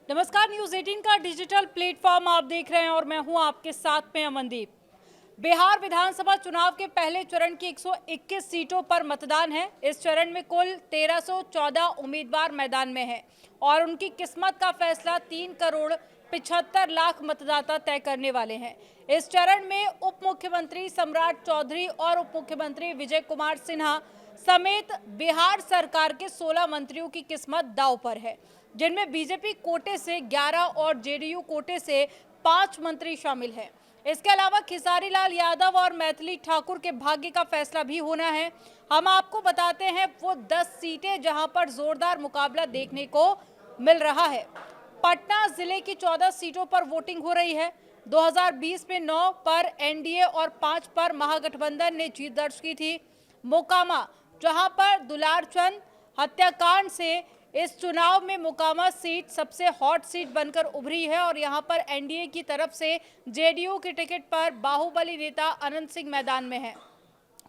नमस्कार, न्यूज 18 का digital platform आप देख रहे हैं और मैं हूं आपके साथ में अमनदीप। बिहार विधानसभा चुनाव के पहले चरण की 121 सीटों पर मतदान है। इस चरण में कुल 1314 उम्मीदवार मैदान में हैं और उनकी किस्मत का फैसला 3 करोड़ 75 लाख मतदाता तय करने वाले हैं। इस चरण में उप मुख्यमंत्री सम्राट चौधरी और उप मुख्यमंत्री विजय कुमार सिन्हा समेत बिहार सरकार के 16 मंत्रियों की किस्मत दांव पर है, जिनमें बीजेपी कोटे से 11 और जेडीयू कोटे से 5 मंत्री शामिल हैं। इसके अलावा खेसारी लाल यादव और मैथिली ठाकुर के भाग्य का फैसला भी होना है। हम आपको बताते हैं वो 10 सीटें जहां पर जोरदार मुकाबला देखने को मिल रहा है। पटना जिले की 14 सीटों पर वोटिंग हो रही है। 2020 में 9 पर एनडीए और 5 पर महागठबंधन ने जीत दर्ज की थी। मोकामा, जहां पर दुलारचंद हत्याकांड से इस चुनाव में मोकामा सीट सबसे हॉट सीट बनकर उभरी है और यहां पर एनडीए की तरफ से जेडीयू की टिकट पर बाहुबली नेता अनंत सिंह मैदान में है,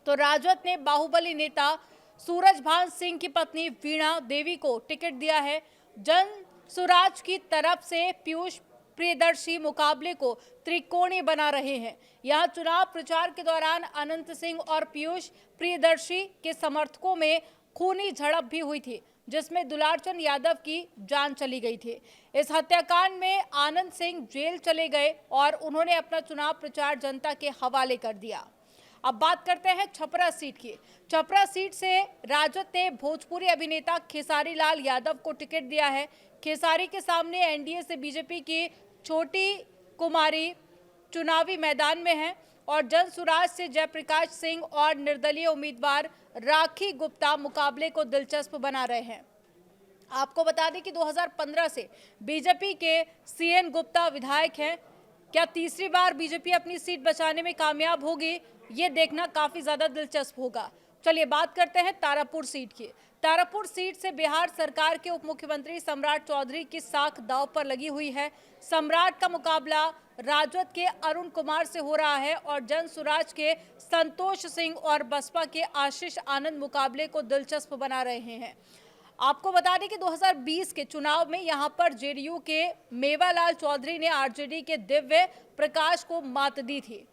तो राजद ने बाहुबली नेता सूरजभान सिंह की पत्नी वीणा देवी को टिकट दिया है। जन सुराज की तरफ से पीयूष प्रियदर्शी मुकाबले को त्रिकोणीय बना रहे हैं। यहां चुनाव प्रचार के दौरान अनंत सिंह और पीयूष प्रियदर्शी के समर्थकों में खूनी झड़प भी हुई थी, जिसमें दुलारचंद यादव की जान चली गई थी। इस हत्याकांड में आनंद सिंह जेल चले गए और उन्होंने अपना चुनाव प्रचार जनता के हवाले कर दिया। अब बात करते हैं छपरा सीट की। छपरा सीट से राजद ने भोजपुरी अभिनेता खेसारी लाल यादव को टिकट दिया है। खेसारी के सामने एनडीए से बीजेपी की छोटी कुमारी चुनावी मैदान में है और जनसुराज से जयप्रकाश सिंह और निर्दलीय उम्मीदवार राखी गुप्ता मुकाबले को दिलचस्प बना रहे हैं। आपको बता दें कि 2015 से बीजेपी के सीएन गुप्ता विधायक हैं। क्या तीसरी बार बीजेपी अपनी सीट बचाने में कामयाब होगी, ये देखना काफी ज्यादा दिलचस्प होगा। चलिए बात करते हैं तारापुर सीट की। तारापुर सीट से बिहार सरकार के उप मुख्यमंत्री सम्राट चौधरी की साख दांव पर लगी हुई है। सम्राट का मुकाबला राजद के अरुण कुमार से हो रहा है और जनसुराज के संतोष सिंह और बसपा के आशीष आनंद मुकाबले को दिलचस्प बना रहे हैं। आपको बता दें कि 2020 के चुनाव में यहां पर जेडीयू के मेवालाल चौधरी ने आरजेडी के दिव्य प्रकाश को मात दी थी।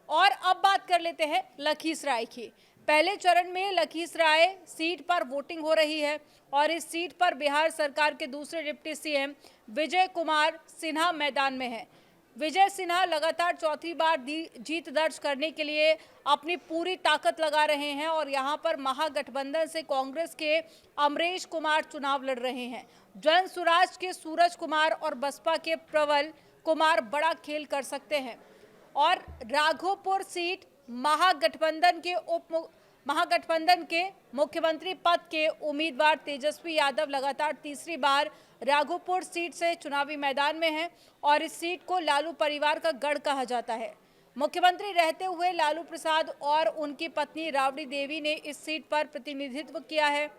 और अब बात कर लेते हैं लखीसराय की। पहले चरण में लखीसराय सीट पर वोटिंग हो रही है और इस सीट पर बिहार सरकार के दूसरे डिप्टी सीएम विजय कुमार सिन्हा मैदान में है। विजय सिन्हा लगातार चौथी बार जीत दर्ज करने के लिए अपनी पूरी ताकत लगा रहे हैं और यहां पर महागठबंधन से कांग्रेस के अमरेश कुमार चुनाव लड़ रहे हैं। जनसुराज के सूरज कुमार और बसपा के प्रबल कुमार बड़ा खेल कर सकते हैं। और राघोपुर सीट महागठबंधन के मुख्यमंत्री पद के उम्मीदवार तेजस्वी यादव लगातार तीसरी बार राघोपुर सीट से चुनावी मैदान में हैं और इस सीट को लालू परिवार का गढ़ कहा जाता है। मुख्यमंत्री रहते हुए लालू प्रसाद और उनकी पत्नी राबड़ी देवी ने इस सीट पर प्रतिनिधित्व किया है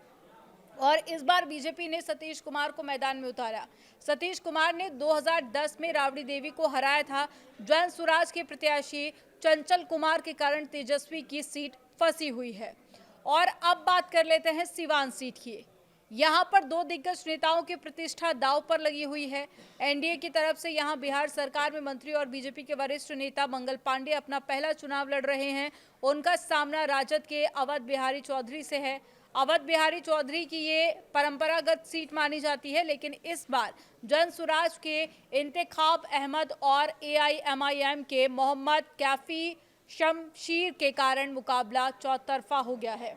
और इस बार बीजेपी ने सतीश कुमार को मैदान में उतारा। सतीश कुमार ने 2010 में राबड़ी देवी को हराया था। जनसुराज के प्रत्याशी चंचल कुमार के कारण तेजस्वी की सीट फंसी हुई है। और अब बात कर लेते हैं सिवान सीट की। यहां पर दो दिग्गज नेताओं की प्रतिष्ठा दांव पर लगी हुई है। एनडीए की तरफ से यहां बिहार सरकार में मंत्री और बीजेपी के वरिष्ठ नेता मंगल पांडे अपना पहला चुनाव लड़ रहे हैं। उनका सामना राजद के अवध बिहारी चौधरी से है। अवध बिहारी चौधरी की ये परंपरागत सीट मानी जाती है, लेकिन इस बार जनसुराज के इंतखाब अहमद और एआईएमआईएम के मोहम्मद कैफी शमशीर के कारण मुकाबला चौतरफा हो गया है।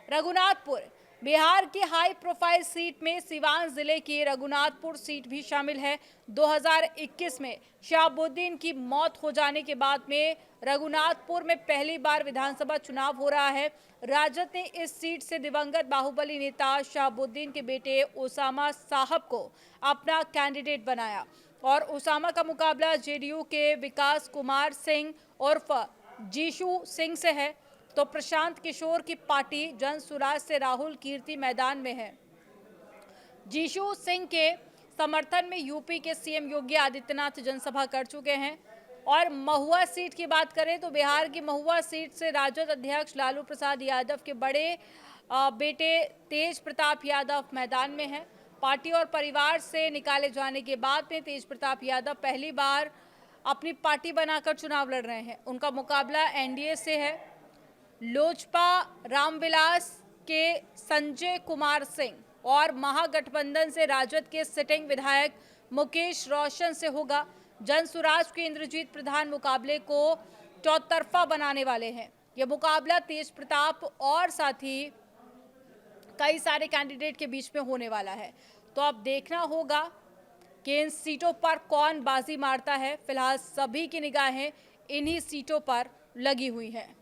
रघुनाथपुर, बिहार की हाई प्रोफाइल सीट में सिवान जिले की रघुनाथपुर सीट भी शामिल है। 2021 में शहाबुद्दीन की मौत हो जाने के बाद में रघुनाथपुर में पहली बार विधानसभा चुनाव हो रहा है। राजद ने इस सीट से दिवंगत बाहुबली नेता शहाबुद्दीन के बेटे ओसामा साहब को अपना कैंडिडेट बनाया और ओसामा का मुकाबला जेडीयू के विकास कुमार सिंह उर्फ जीशु सिंह से है, तो प्रशांत किशोर की पार्टी जनसुराज से राहुल कीर्ति मैदान में है। जीशु सिंह के समर्थन में यूपी के सीएम योगी आदित्यनाथ जनसभा कर चुके हैं। और महुआ सीट की बात करें तो बिहार की महुआ सीट से राजद अध्यक्ष लालू प्रसाद यादव के बड़े बेटे तेज प्रताप यादव मैदान में हैं। पार्टी और परिवार से निकाले जाने के बाद में तेज प्रताप यादव पहली बार अपनी पार्टी बनाकर चुनाव लड़ रहे हैं। उनका मुकाबला एनडीए से है। लोजपा रामविलास के संजय कुमार सिंह और महागठबंधन से राजद के सिटिंग विधायक मुकेश रोशन से होगा। जनसुराज के इंद्रजीत प्रधान मुकाबले को चौतरफा बनाने वाले हैं। यह मुकाबला तेज प्रताप और साथ ही कई सारे कैंडिडेट के बीच में होने वाला है। तो अब देखना होगा कि इन सीटों पर कौन बाजी मारता है। फिलहाल सभी की निगाहें इन्हीं सीटों पर लगी हुई हैं।